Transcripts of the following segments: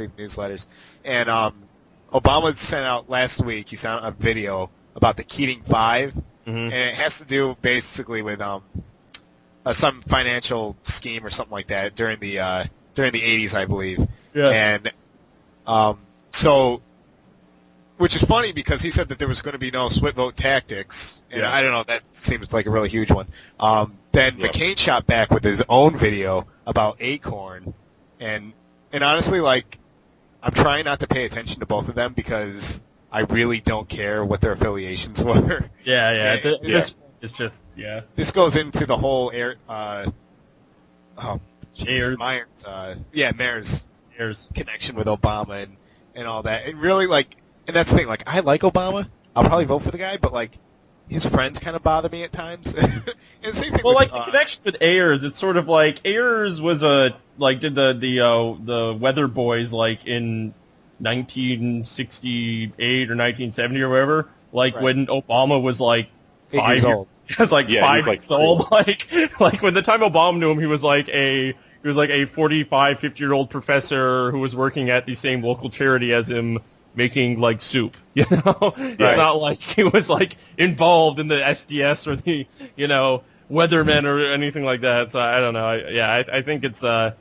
monthly newsletters. And Obama sent out last week, he sent out a video about the Keating Five, and it has to do basically with some financial scheme or something like that during the 80s, I believe. Yeah. And so, which is funny because he said that there was going to be no split vote tactics, and I don't know, that seems like a really huge one. Then McCain shot back with his own video about Acorn, and honestly, like, I'm trying not to pay attention to both of them because I really don't care what their affiliations were. It's just This goes into the whole Mayor's connection with Obama and all that, and really, like, and that's the thing. Like, I like Obama. I'll probably vote for the guy, but like, his friends kind of bother me at times. And same thing. Well, with, like the connection with Ayers, it's sort of like Ayers was did the Weather Boys like in 1968 or 1970 or whatever. Like when Obama was like 5 years old. He was like 5 years old. Like when the time Obama knew him, he was like a 45, 50-year-old professor who was working at the same local charity as him, making like soup, you know. It's not like he was like involved in the SDS or the weathermen or anything like that. So I don't know. I think it's I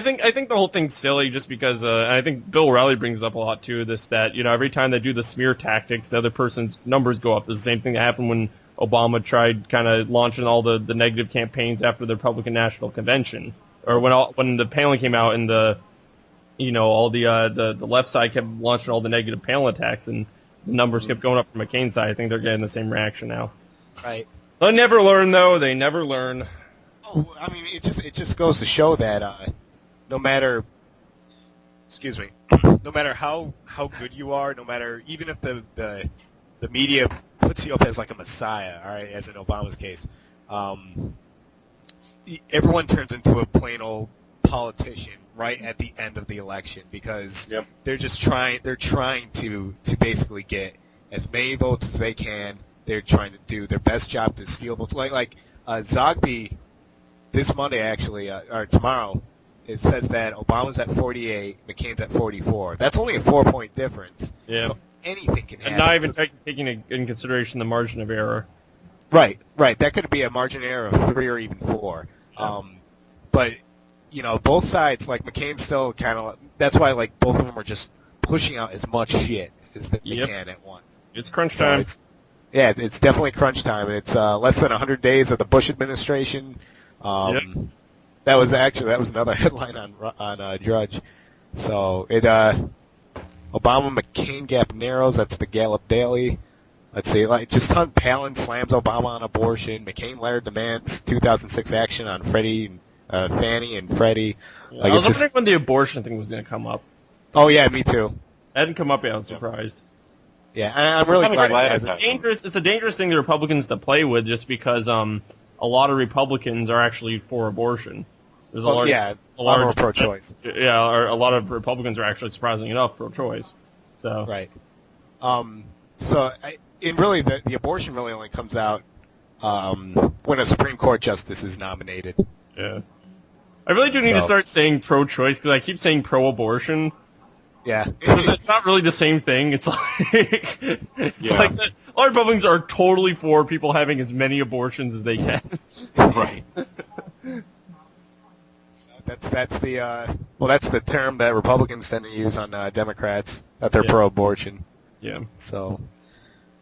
think the whole thing's silly just because I think Bill O'Reilly brings up a lot too. That every time they do the smear tactics, the other person's numbers go up. It's the same thing that happened when Obama tried kind of launching all the negative campaigns after the Republican National Convention, or when the Palin came out and the left side kept launching all the negative Palin attacks, and the numbers kept going up from McCain's side. I think they're getting the same reaction now. Right. They never learn, though. They never learn. Oh, I mean, it just goes to show that no matter how good you are, no matter, even if the media puts you up as like a messiah, all right, as in Obama's case, everyone turns into a plain old politician right at the end of the election because they're trying to basically get as many votes as they can. They're trying to do their best job to steal votes. Like Zogby this Monday, actually, or tomorrow, it says that Obama's at 48, McCain's at 44. That's only a 4-point difference. Yeah. So anything can happen. And not even taking in consideration the margin of error. Right. That could be a margin of error of 3 or even 4. Yeah. But both sides, like McCain still kind of, that's why like both of them are just pushing out as much shit as they can at once. It's crunch time. So it's definitely crunch time. It's less than 100 days of the Bush administration. That was another headline on Drudge. So Obama-McCain gap narrows. That's the Gallup Daily. Let's see, like just Palin slams Obama on abortion. McCain-Laird demands 2006 action on Fannie and Freddie. I was wondering when the abortion thing was going to come up. Oh yeah, me too. That didn't come up yet. I was surprised. Yeah, I'm really glad. It's a dangerous thing the Republicans to play with, just because a lot of Republicans are actually for abortion. There's a lot more pro-choice. Yeah, or a lot of Republicans are actually, surprisingly enough, pro-choice. So right. The abortion really only comes out when a Supreme Court justice is nominated. Yeah. I really do need to start saying pro-choice because I keep saying pro-abortion. Yeah. It's not really the same thing. It's like like a lot of Republicans are totally for people having as many abortions as they can. Right. That's the term that Republicans tend to use on Democrats, that they're pro-abortion. Yeah. So.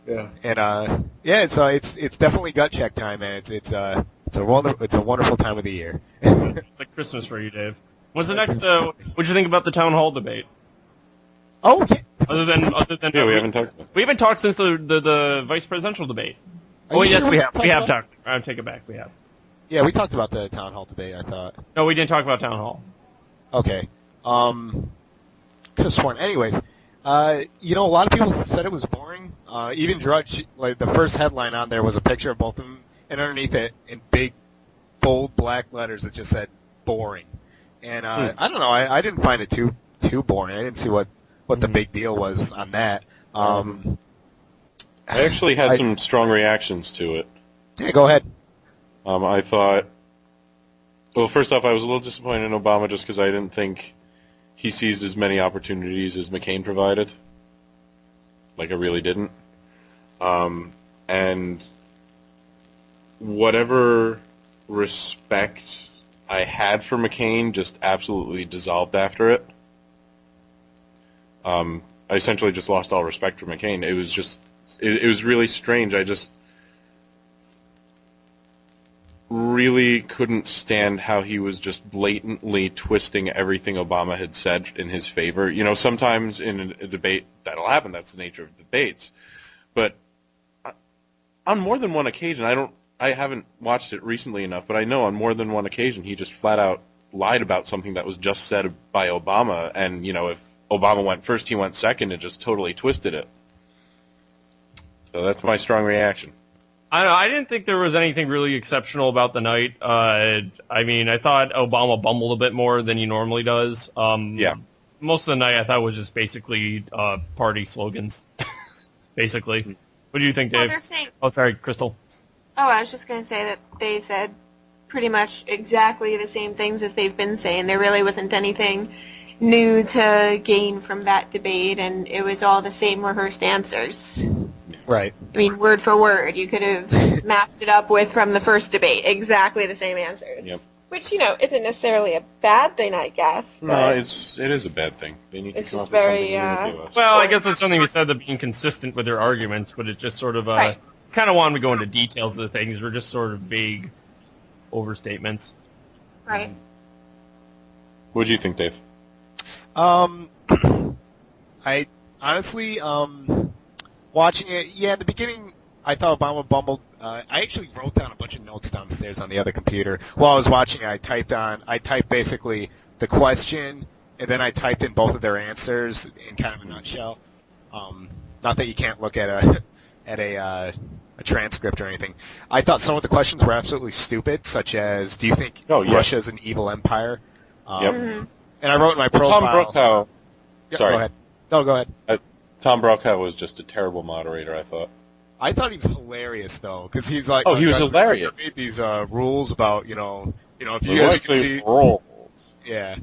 Yeah. And it's definitely gut check time, man. It's a wonderful time of the year. It's like Christmas for you, Dave. What's the next? What'd you think about the town hall debate? Oh, yeah. Other than we haven't talked. We haven't talked since the vice presidential debate. Yes, we have. We have talked. I'll take it back. We have. Yeah, we talked about the town hall debate, I thought. No, we didn't talk about town hall. Okay. Could have sworn. Anyways, a lot of people said it was boring. Even Drudge, like the first headline on there was a picture of both of them, and underneath it, in big, bold black letters, it just said "boring." And I don't know. I didn't find it too boring. I didn't see what the big deal was on that. I actually had some strong reactions to it. Yeah, go ahead. I thought, well, first off, I was a little disappointed in Obama just because I didn't think he seized as many opportunities as McCain provided. Like, I really didn't. And whatever respect I had for McCain just absolutely dissolved after it. I essentially just lost all respect for McCain. It was just, it was really strange. I just really couldn't stand how he was just blatantly twisting everything Obama had said in his favor. You know, sometimes in a debate that'll happen. That's the nature of debates. But on more than one occasion, I haven't watched it recently enough, but I know on more than one occasion he just flat out lied about something that was just said by Obama. And, you know, if Obama went first, he went second, and just totally twisted it. So that's my strong reaction. I didn't think there was anything really exceptional about the night. I mean, I thought Obama bumbled a bit more than he normally does. Yeah. Most of the night I thought was just basically party slogans, basically. What do you think, Dave? Well, they're saying, Oh, sorry, Crystal. oh, I was just going to say that they said pretty much exactly the same things as they've been saying. There really wasn't anything new to gain from that debate, and it was all the same rehearsed answers. Right. I mean, word for word, you could have matched it up with from the first debate, exactly the same answers. Yep. Which, you know, isn't necessarily a bad thing, I guess. No, but it is a bad thing. They need to It's come just up with very, something new to do us. Well, I guess it's something you said that being consistent with their arguments, but it just sort of Right. kind of wanted to go into details of the things. Were just sort of vague overstatements. right. What do you think, Dave? I honestly, watching it, yeah, in the beginning, I thought Obama bumbled. I actually wrote down a bunch of notes downstairs on the other computer. While I was watching it, I typed basically the question, and then I typed in both of their answers in kind of a nutshell. Not that you can't look at a transcript or anything. I thought some of the questions were absolutely stupid, such as, do you think Russia is an evil empire? Yep. Mm-hmm. And I wrote in my profile. Tom Brokaw. Yeah, Sorry. Go ahead. No, go ahead. Tom Brokaw was just a terrible moderator, I thought. I thought he was hilarious though, because he's like, Oh, he was hilarious. He made these rules about if you We guys like can to see, roll. yeah,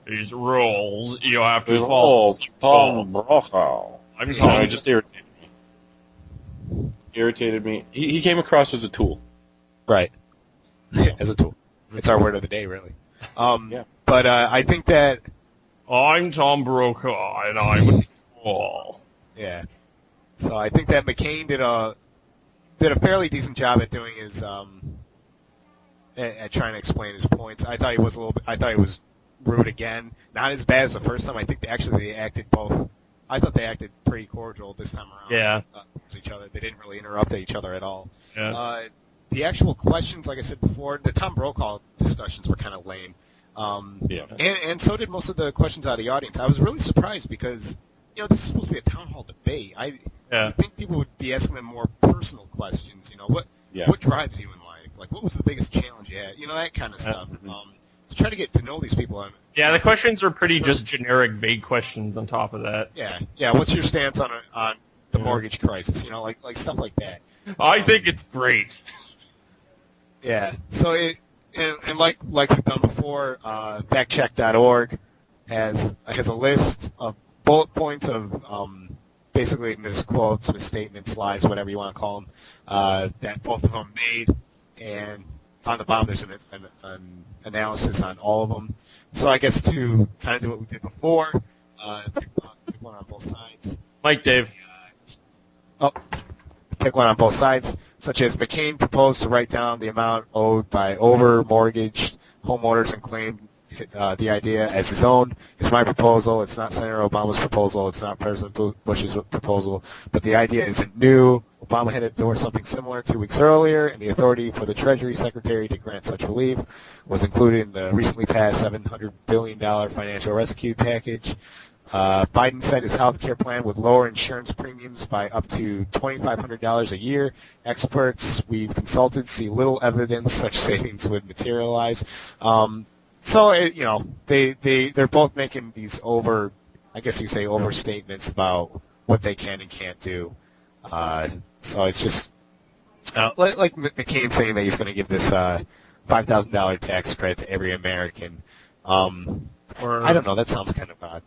These rules you have to We follow. roll. Tom Brokaw. I'm You know, he just irritated me. He came across as a tool. right, as a tool. It's our word of the day, really. Yeah. But I think that, I'm Tom Brokaw, and I'm a troll. yeah. So I think that McCain did a fairly decent job at doing his at trying to explain his points. I thought he was rude again. Not as bad as the first time. I think they acted both. I thought they acted pretty cordial this time around. Yeah. Towards each other. They didn't really interrupt each other at all. Yeah. The actual questions, like I said before, the Tom Brokaw discussions were kind of lame. Yeah. And so did most of the questions out of the audience. I was really surprised because, this is supposed to be a town hall debate. I think people would be asking them more personal questions. What drives you in life? Like, what was the biggest challenge you had? that kind of stuff. To try to get to know these people. Yeah, the questions are pretty just generic, vague questions on top of that. Yeah. What's your stance on the mortgage crisis? Like stuff like that. I think it's great. Yeah. So and like we've done before, factcheck.org has a list of bullet points of basically misquotes, misstatements, lies, whatever you want to call them, that both of them made, and on the bottom there's an analysis on all of them. So I guess to kind of do what we did before, pick one on both sides. Mike, Dave. Pick one on both sides, such as McCain proposed to write down the amount owed by over-mortgaged homeowners and claimed the idea as his own. It's my proposal. It's not Senator Obama's proposal. It's not President Bush's proposal. But the idea isn't new. Obama had endorsed something similar 2 weeks earlier, and the authority for the Treasury Secretary to grant such relief was included in the recently passed $700 billion financial rescue package. Biden said his health care plan would lower insurance premiums by up to $2,500 a year. Experts we've consulted see little evidence such savings would materialize. So they're both making these overstatements about what they can and can't do. So it's just like McCain saying that he's going to give this $5,000 tax credit to every American. Or I don't know. That sounds kind of odd.